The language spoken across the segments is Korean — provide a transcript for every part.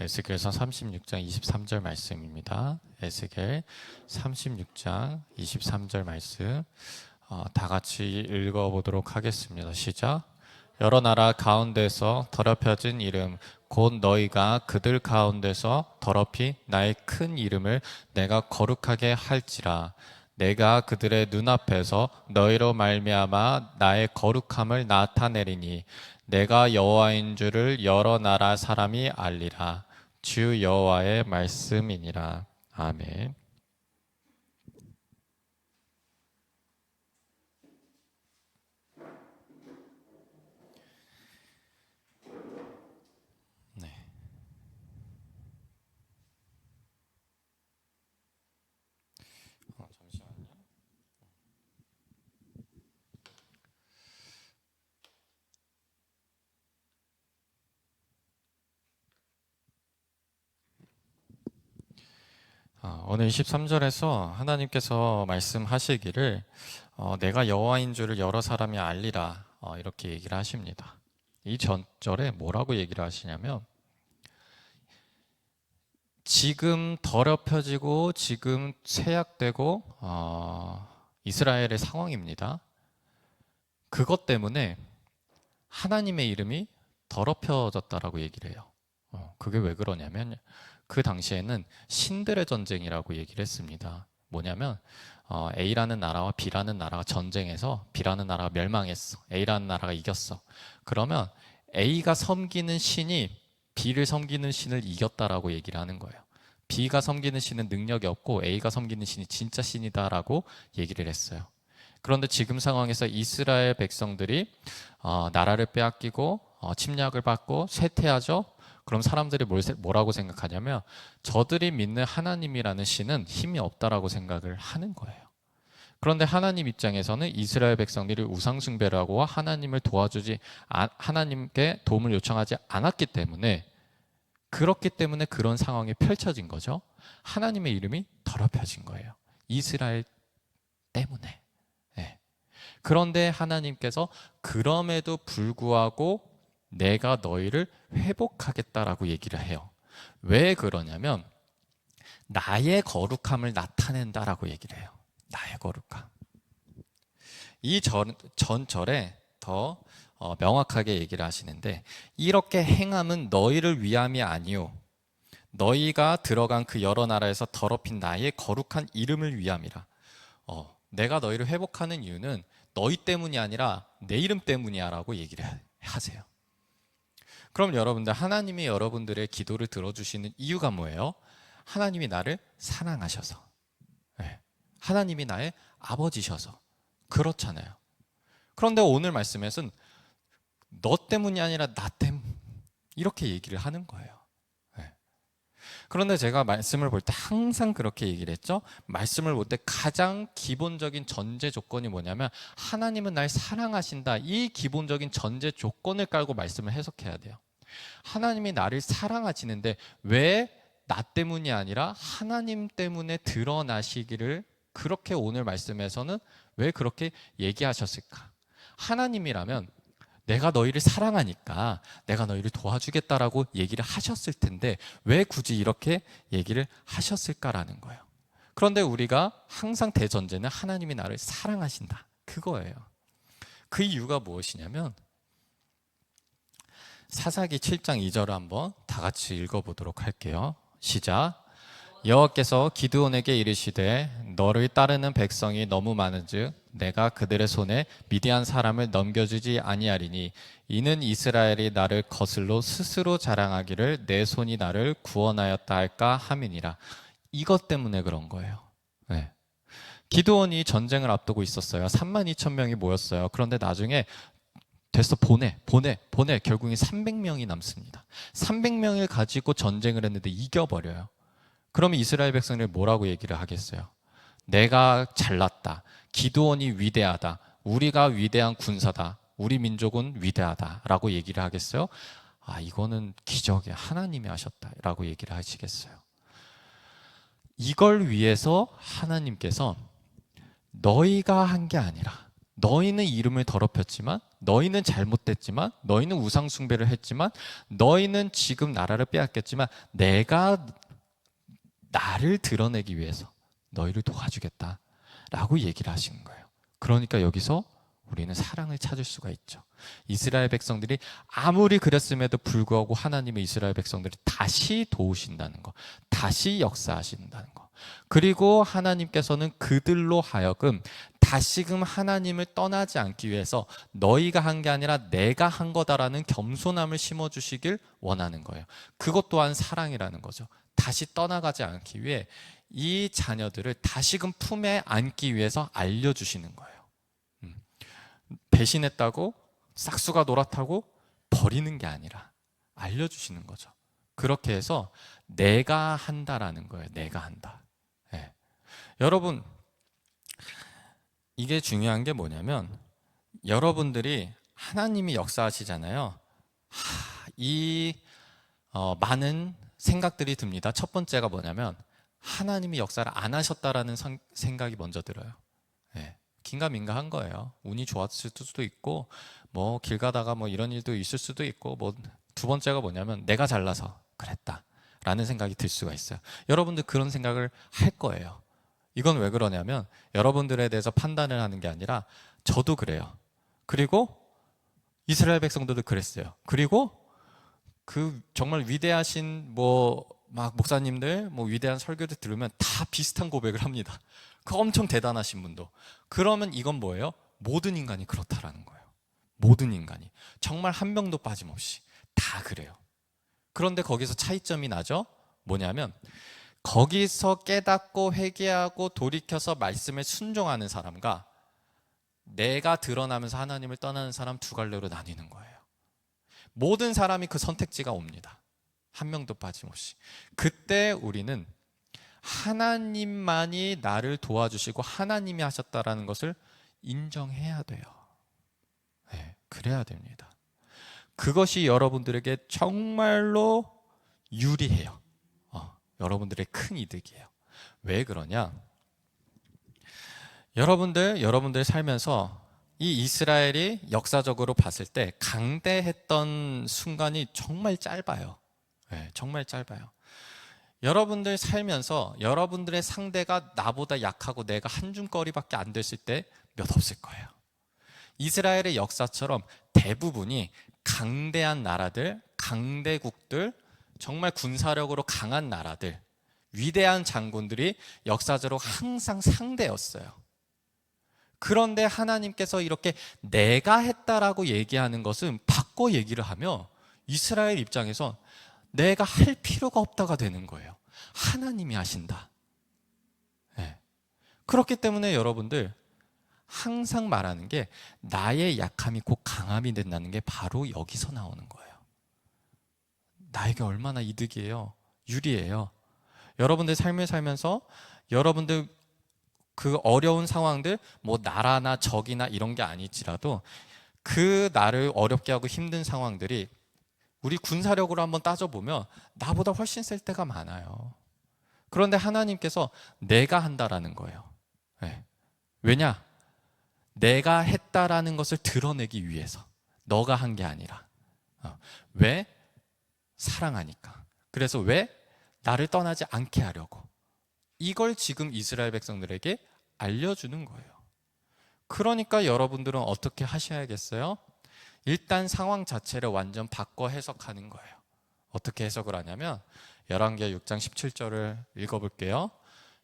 에스겔서 36장 23절 말씀입니다. 에스겔 36장 23절 말씀 다 같이 읽어보도록 하겠습니다. 시작. 여러 나라 가운데서 더럽혀진 이름 곧 너희가 그들 가운데서 더럽히 나의 큰 이름을 내가 거룩하게 할지라. 내가 그들의 눈앞에서 너희로 말미암아 나의 거룩함을 나타내리니 내가 여호와인 줄을 여러 나라 사람이 알리라. 주 여호와의 말씀이니라. 아멘. 네. 잠시만요. 오늘 23절에서 하나님께서 말씀하시기를 내가 여호와인 줄을 여러 사람이 알리라 이렇게 얘기를 하십니다. 이 전절에 뭐라고 얘기를 하시냐면 지금 더럽혀지고 지금 쇠약되고 이스라엘의 상황입니다. 그것 때문에 하나님의 이름이 더럽혀졌다라고 얘기를 해요. 그게 왜 그러냐면 그 당시에는 신들의 전쟁이라고 얘기를 했습니다. 뭐냐면 A라는 나라와 B라는 나라가 전쟁해서 B라는 나라가 멸망했어. A라는 나라가 이겼어. 그러면 A가 섬기는 신이 B를 섬기는 신을 이겼다라고 얘기를 하는 거예요. B가 섬기는 신은 능력이 없고 A가 섬기는 신이 진짜 신이다라고 얘기를 했어요. 그런데 지금 상황에서 이스라엘 백성들이 나라를 빼앗기고 침략을 받고 쇠퇴하죠. 그럼 사람들이 뭐라고 생각하냐면 저들이 믿는 하나님이라는 신은 힘이 없다라고 생각을 하는 거예요. 그런데 하나님 입장에서는 이스라엘 백성들이 우상 숭배를 하고 하나님을 하나님께 도움을 요청하지 않았기 때문에 그렇기 때문에 그런 상황이 펼쳐진 거죠. 하나님의 이름이 더럽혀진 거예요. 이스라엘 때문에. 네. 그런데 하나님께서 그럼에도 불구하고 내가 너희를 회복하겠다라고 얘기를 해요. 왜 그러냐면 나의 거룩함을 나타낸다라고 얘기를 해요. 나의 거룩함. 이 전절에 더 명확하게 얘기를 하시는데 이렇게 행함은 너희를 위함이 아니요 너희가 들어간 그 여러 나라에서 더럽힌 나의 거룩한 이름을 위함이라. 내가 너희를 회복하는 이유는 너희 때문이 아니라 내 이름 때문이야 라고 얘기를 하세요. 그럼 여러분들 하나님이 여러분들의 기도를 들어주시는 이유가 뭐예요? 하나님이 나를 사랑하셔서, 하나님이 나의 아버지셔서 그렇잖아요. 그런데 오늘 말씀에서는 너 때문이 아니라 나 때문 이렇게 얘기를 하는 거예요. 그런데 제가 말씀을 볼 때 항상 그렇게 얘기를 했죠. 말씀을 볼 때 가장 기본적인 전제 조건이 뭐냐면 하나님은 날 사랑하신다. 이 기본적인 전제 조건을 깔고 말씀을 해석해야 돼요. 하나님이 나를 사랑하시는데 왜 나 때문이 아니라 하나님 때문에 드러나시기를 그렇게 오늘 말씀에서는 왜 그렇게 얘기하셨을까? 하나님이라면 내가 너희를 사랑하니까 내가 너희를 도와주겠다라고 얘기를 하셨을 텐데 왜 굳이 이렇게 얘기를 하셨을까라는 거예요. 그런데 우리가 항상 대전제는 하나님이 나를 사랑하신다. 그거예요. 그 이유가 무엇이냐면 사사기 7장 2절을 한번 다 같이 읽어보도록 할게요. 시작. 여호와께서 기드온에게 이르시되 너를 따르는 백성이 너무 많은즉 내가 그들의 손에 미디안 사람을 넘겨주지 아니하리니 이는 이스라엘이 나를 거슬러 스스로 자랑하기를 내 손이 나를 구원하였다 할까 함이니라. 이것 때문에 그런 거예요. 네. 기드온이 전쟁을 앞두고 있었어요. 32,000명이 모였어요. 그런데 나중에 됐어, 보내. 결국엔 300명이 남습니다. 300명을 가지고 전쟁을 했는데 이겨버려요. 그러면 이스라엘 백성들이 뭐라고 얘기를 하겠어요? 내가 잘났다. 기드온이 위대하다. 우리가 위대한 군사다. 우리 민족은 위대하다. 라고 얘기를 하겠어요? 이거는 기적이야. 하나님이 하셨다. 라고 얘기를 하시겠어요? 이걸 위해서 하나님께서 너희가 한 게 아니라 너희는 이름을 더럽혔지만 너희는 잘못됐지만, 너희는 우상 숭배를 했지만, 너희는 지금 나라를 빼앗겼지만 내가 나를 드러내기 위해서 너희를 도와주겠다 라고 얘기를 하시는 거예요. 그러니까 여기서 우리는 사랑을 찾을 수가 있죠. 이스라엘 백성들이 아무리 그랬음에도 불구하고 하나님의 이스라엘 백성들을 다시 도우신다는 거, 다시 역사하신다는 거. 그리고 하나님께서는 그들로 하여금 다시금 하나님을 떠나지 않기 위해서 너희가 한 게 아니라 내가 한 거다라는 겸손함을 심어주시길 원하는 거예요. 그것 또한 사랑이라는 거죠. 다시 떠나가지 않기 위해 이 자녀들을 다시금 품에 안기 위해서 알려주시는 거예요. 배신했다고 싹수가 노랗다고 버리는 게 아니라 알려주시는 거죠. 그렇게 해서 내가 한다라는 거예요. 내가 한다. 네. 여러분, 이게 중요한 게 뭐냐면 여러분들이 하나님이 역사하시잖아요. 많은 생각들이 듭니다. 첫 번째가 뭐냐면 하나님이 역사를 안 하셨다라는 생각이 먼저 들어요. 네. 긴가민가한 거예요. 운이 좋았을 수도 있고 뭐 길 가다가 뭐 이런 일도 있을 수도 있고 뭐 두 번째가 뭐냐면 내가 잘나서 그랬다라는 생각이 들 수가 있어요. 여러분들 그런 생각을 할 거예요. 이건 왜 그러냐면 여러분들에 대해서 판단을 하는 게 아니라 저도 그래요. 그리고 이스라엘 백성들도 그랬어요. 그리고 그 정말 위대하신 막 목사님들, 위대한 설교를 들으면 다 비슷한 고백을 합니다. 그 엄청 대단하신 분도. 그러면 이건 뭐예요? 모든 인간이 그렇다라는 거예요. 모든 인간이. 정말 한 명도 빠짐없이 다 그래요. 그런데 거기서 차이점이 나죠? 뭐냐면 거기서 깨닫고 회개하고 돌이켜서 말씀에 순종하는 사람과 내가 드러나면서 하나님을 떠나는 사람 두 갈래로 나뉘는 거예요. 모든 사람이 그 선택지가 옵니다. 한 명도 빠짐없이. 그때 우리는 하나님만이 나를 도와주시고 하나님이 하셨다라는 것을 인정해야 돼요. 네, 그래야 됩니다. 그것이 여러분들에게 정말로 유리해요. 여러분들의 큰 이득이에요. 왜 그러냐? 여러분들 살면서 이 이스라엘이 역사적으로 봤을 때 강대했던 순간이 정말 짧아요. 네, 정말 짧아요. 여러분들 살면서 여러분들의 상대가 나보다 약하고 내가 한줌거리밖에 안 됐을 때 몇 없을 거예요. 이스라엘의 역사처럼 대부분이 강대한 나라들, 강대국들, 정말 군사력으로 강한 나라들, 위대한 장군들이 역사적으로 항상 상대였어요. 그런데 하나님께서 이렇게 내가 했다라고 얘기하는 것은 바꿔 얘기를 하며 이스라엘 입장에선 내가 할 필요가 없다가 되는 거예요. 하나님이 하신다. 네. 그렇기 때문에 여러분들 항상 말하는 게 나의 약함이 곧 강함이 된다는 게 바로 여기서 나오는 거예요. 나에게 얼마나 이득이에요. 유리해요. 여러분들 삶을 살면서 여러분들 그 어려운 상황들, 나라나 적이나 이런 게 아닐지라도 그 나를 어렵게 하고 힘든 상황들이 우리 군사력으로 한번 따져보면 나보다 훨씬 셀 때가 많아요. 그런데 하나님께서 내가 한다라는 거예요. 네. 왜냐? 내가 했다라는 것을 드러내기 위해서. 너가 한 게 아니라. 왜? 사랑하니까. 그래서 왜? 나를 떠나지 않게 하려고. 이걸 지금 이스라엘 백성들에게 알려주는 거예요. 그러니까 여러분들은 어떻게 하셔야겠어요? 일단 상황 자체를 완전 바꿔 해석하는 거예요. 어떻게 해석을 하냐면 열왕기하 6장 17절을 읽어볼게요.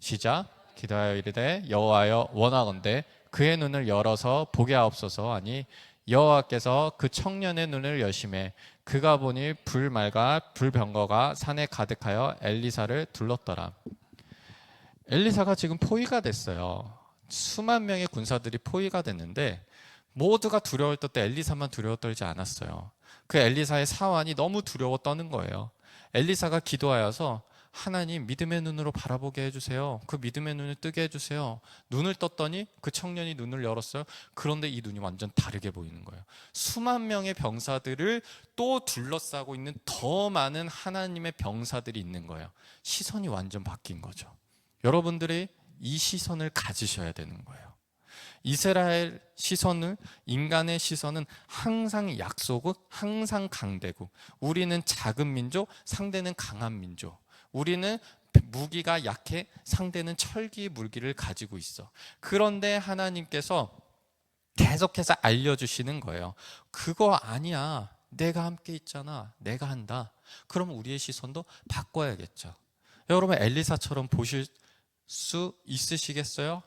시작. 기도하여 이르되 여호와여 원하건대 그의 눈을 열어서 보게 하옵소서 하니 여호와께서 그 청년의 눈을 여심해 그가 보니 불말과 불병거가 산에 가득하여 엘리사를 둘렀더라. 엘리사가 지금 포위가 됐어요. 수만 명의 군사들이 포위가 됐는데 모두가 두려워 떨 때 엘리사만 두려워 떨지 않았어요. 그 엘리사의 사환이 너무 두려워 떠는 거예요. 엘리사가 기도하여서 하나님 믿음의 눈으로 바라보게 해주세요. 그 믿음의 눈을 뜨게 해주세요. 눈을 떴더니 그 청년이 눈을 열었어요. 그런데 이 눈이 완전 다르게 보이는 거예요. 수만 명의 병사들을 또 둘러싸고 있는 더 많은 하나님의 병사들이 있는 거예요. 시선이 완전 바뀐 거죠. 여러분들이 이 시선을 가지셔야 되는 거예요. 이스라엘 시선을, 인간의 시선은 항상 약소고 항상 강대고, 우리는 작은 민족, 상대는 강한 민족. 우리는 무기가 약해, 상대는 철기 무기를 가지고 있어. 그런데 하나님께서 계속해서 알려주시는 거예요. 그거 아니야. 내가 함께 있잖아. 내가 한다. 그럼 우리의 시선도 바꿔야겠죠. 여러분, 엘리사처럼 보실 수 있으시겠어요?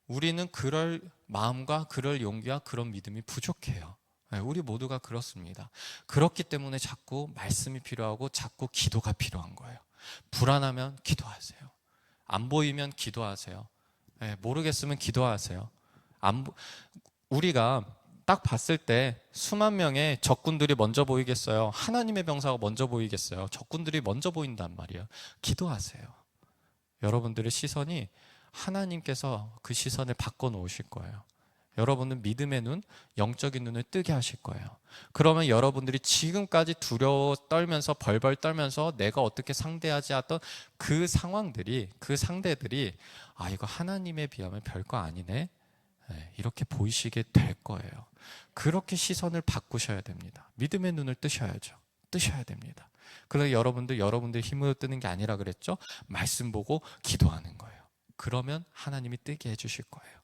우리는 그럴 마음과 그럴 용기와 그런 믿음이 부족해요. 우리 모두가 그렇습니다. 그렇기 때문에 자꾸 말씀이 필요하고 자꾸 기도가 필요한 거예요. 불안하면 기도하세요. 안 보이면 기도하세요. 모르겠으면 기도하세요. 우리가 딱 봤을 때 수만 명의 적군들이 먼저 보이겠어요? 하나님의 병사가 먼저 보이겠어요? 적군들이 먼저 보인단 말이에요. 기도하세요. 여러분들의 시선이 하나님께서 그 시선을 바꿔놓으실 거예요. 여러분은 믿음의 눈, 영적인 눈을 뜨게 하실 거예요. 그러면 여러분들이 지금까지 두려워 떨면서 벌벌 떨면서 내가 어떻게 상대하지 했던 그 상황들이, 그 상대들이 이거 하나님에 비하면 별거 아니네, 이렇게 보이시게 될 거예요. 그렇게 시선을 바꾸셔야 됩니다. 믿음의 눈을 뜨셔야죠. 뜨셔야 됩니다. 그래서 여러분들 힘으로 뜨는 게 아니라 그랬죠? 말씀 보고 기도하는 거예요. 그러면 하나님이 뜨게 해주실 거예요.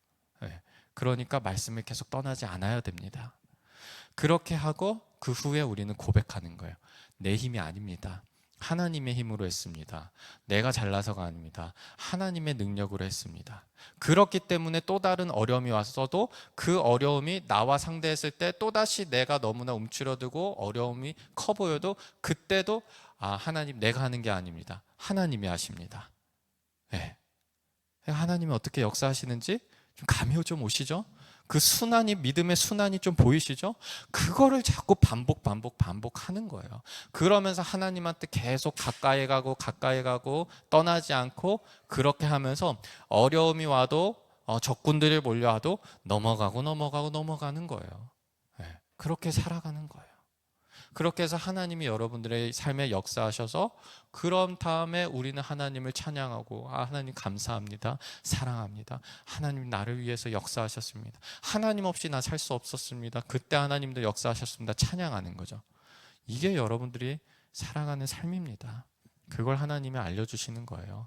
그러니까 말씀을 계속 떠나지 않아야 됩니다. 그렇게 하고 그 후에 우리는 고백하는 거예요. 내 힘이 아닙니다. 하나님의 힘으로 했습니다. 내가 잘나서가 아닙니다. 하나님의 능력으로 했습니다. 그렇기 때문에 또 다른 어려움이 왔어도 그 어려움이 나와 상대했을 때 또다시 내가 너무나 움츠러들고 어려움이 커 보여도 그때도 하나님, 내가 하는 게 아닙니다. 하나님이 하십니다. 네. 하나님이 어떻게 역사하시는지 좀 감이 좀 오시죠? 그 순환이, 믿음의 순환이 좀 보이시죠? 그거를 자꾸 반복하는 거예요. 그러면서 하나님한테 계속 가까이 가고 떠나지 않고, 그렇게 하면서 어려움이 와도 적군들이 몰려와도 넘어가는 거예요. 그렇게 살아가는 거예요. 그렇게 해서 하나님이 여러분들의 삶에 역사하셔서, 그런 다음에 우리는 하나님을 찬양하고, 하나님 감사합니다, 사랑합니다, 하나님 나를 위해서 역사하셨습니다, 하나님 없이 나 살 수 없었습니다, 그때 하나님도 역사하셨습니다, 찬양하는 거죠. 이게 여러분들이 살아가는 삶입니다. 그걸 하나님이 알려주시는 거예요.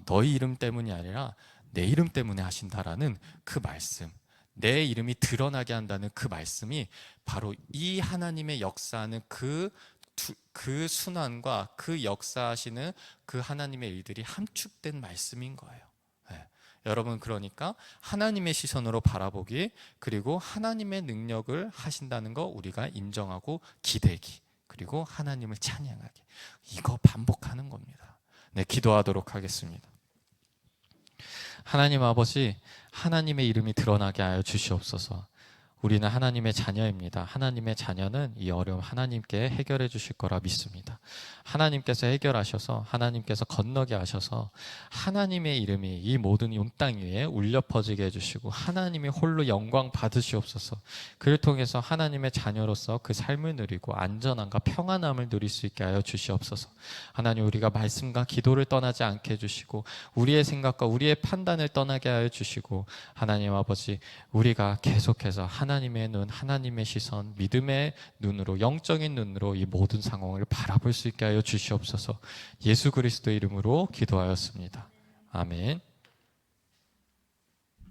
너희 이름 때문이 아니라 내 이름 때문에 하신다라는 그 말씀, 내 이름이 드러나게 한다는 그 말씀이 바로 이 하나님의 역사하는 그 순환과 그 역사하시는 그 하나님의 일들이 함축된 말씀인 거예요. 여러분, 그러니까 하나님의 시선으로 바라보기, 그리고 하나님의 능력을 하신다는 거 우리가 인정하고 기대기, 그리고 하나님을 찬양하기, 이거 반복하는 겁니다. 기도하도록 하겠습니다. 하나님 아버지, 하나님의 이름이 드러나게 하여 주시옵소서. 우리는 하나님의 자녀입니다. 하나님의 자녀는 이 어려움 하나님께 해결해 주실 거라 믿습니다. 하나님께서 해결하셔서, 하나님께서 건너게 하셔서 하나님의 이름이 이 모든 온 땅 위에 울려 퍼지게 해주시고 하나님이 홀로 영광 받으시옵소서. 그를 통해서 하나님의 자녀로서 그 삶을 누리고 안전함과 평안함을 누릴 수 있게 하여 주시옵소서. 하나님, 우리가 말씀과 기도를 떠나지 않게 해주시고 우리의 생각과 우리의 판단을 떠나게 하여 주시고, 하나님 아버지, 우리가 계속해서 하나님의 눈, 하나님의 시선, 믿음의 눈으로, 영적인 눈으로 이 모든 상황을 바라볼 수 있게 하여 주시옵소서. 예수 그리스도의 이름으로 기도하였습니다. 아멘.